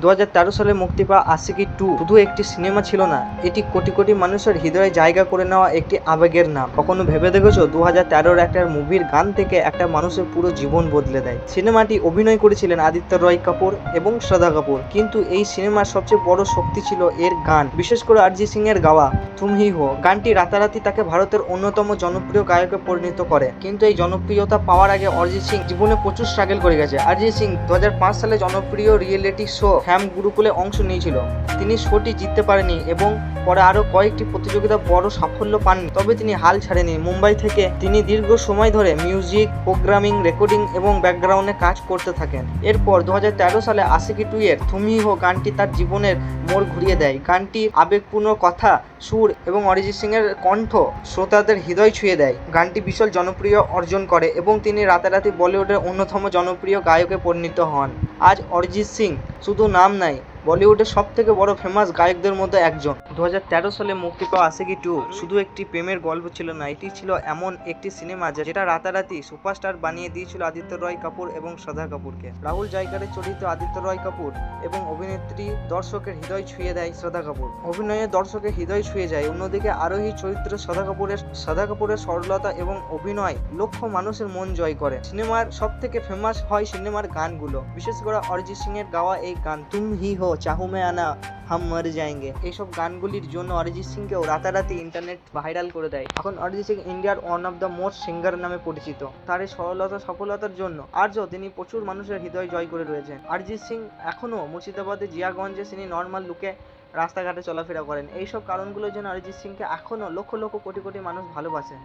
2013 সালে মুক্তি পাওয়া আশিকি 2 শুধু একটি সিনেমা ছিল না, এটি কোটি কোটি মানুষের হৃদয়ে জায়গা করে নেওয়া একটি আবেগের নাম। কখনো ভেবে দেখেছো 2013 একটা মুভির গান থেকে একটা মানুষের পুরো জীবন বদলে দেয়? সিনেমাটি অভিনয় করেছিলেন আদিত্য রয় কাপুর এবং শ্রদ্ধা কাপুর, কিন্তু এই সিনেমার সবচেয়ে বড় শক্তি ছিল এর গান, বিশেষ করে অরিজিৎ সিং এর গাওয়া তুম হি হো গানটি রাতারাতি তাকে ভারতের অন্যতম জনপ্রিয় গায়কে পরিণত করে। কিন্তু এই জনপ্রিয়তা পাওয়ার আগে অরিজিৎ সিং জীবনে প্রচুর স্ট্রাগল করে গেছে। অরিজিৎ সিং 2005 সালে জনপ্রিয় রিয়েলিটি শো হ্যাম গুরুকুলে অংশ নিয়েছিল। তিনি শোটি জিততে পারেনি এবং পরে আরো কয়েকটি প্রতিযোগিতা বড় সাফল্য পাননি, তবে তিনি হাল ছাড়েনি। মুম্বাই থেকে তিনি দীর্ঘ সময় ধরে মিউজিক, প্রোগ্রামিং, রেকর্ডিং এবং ব্যাকগ্রাউন্ডে কাজ করতে থাকেন। এরপর 2013 সালে আশিকি 2 এর তুম হি হো গানটি তার জীবনের মোড় ঘুরিয়ে দেয়। গানটির আবেগপূর্ণ কথা, সুর এবং অরিজিৎ সিং এর কণ্ঠ শ্রোতাদের হৃদয় ছুঁয়ে দেয়। গানটি বিশাল জনপ্রিয় অর্জন করে এবং তিনি রাতারাতি বলিউডের অন্যতম জনপ্রিয় গায়কে পরিণত হন। আজ অরিজিৎ সিং শুধু নাম নাই, বলিউডের সব থেকে বড় ফেমাস গায়কদের মধ্যে একজন। 2013 সালে মুক্তি পাওয়া আশিকি 2 শুধু একটি প্রেমের গল্প ছিল না, এটি ছিল এমন একটি সিনেমা যেটা রাতারাতি সুপারস্টার বানিয়ে দিয়েছিল আদিত্য রয় কাপুর এবং শ্রদ্ধা কাপুরকে। রাহুল জায়কারে চরিত্র আদিত্য রয় কাপুর এবং অভিনেত্রী দর্শকের হৃদয় ছুঁয়ে দেয় শ্রদ্ধা কাপুর। অভিনয়ে দর্শকের হৃদয় ছুঁয়ে যায়। অন্যদিকে আরোহী চরিত্র শ্রদ্ধা কাপুরের সরলতা এবং অভিনয় লক্ষ মানুষের মন জয় করে। সিনেমার সব থেকে ফেমাস হয় সিনেমার গানগুলো, বিশেষ করে অরিজিৎ সিং এর গাওয়া এই গান তুম হি হো, চাহু মে আনা, হাম মর যায়েঙ্গে। এইসব গানগুলির জন্য অরিজিৎ সিংকেও রাতারাতি ইন্টারনেট ভাইরাল করে দেয়। এখন অরিজিৎ সিং ইন্ডিয়ার one of the most singer নামে পরিচিত। তার এই সরলতা সফলতার জন্য আজও তিনি প্রচুর মানুষের হৃদয় জয় করে রয়েছেন। অরিজিৎ সিং এখনো মুর্শিদাবাদের জিয়াগঞ্জে তিনি নর্মাল লুকে রাস্তাঘাটে চলাফেরা করেন। এইসব কারণগুলোর জন্য অরিজিৎ সিংকে এখনো লক্ষ লক্ষ কোটি কোটি মানুষ ভালোবাসেন।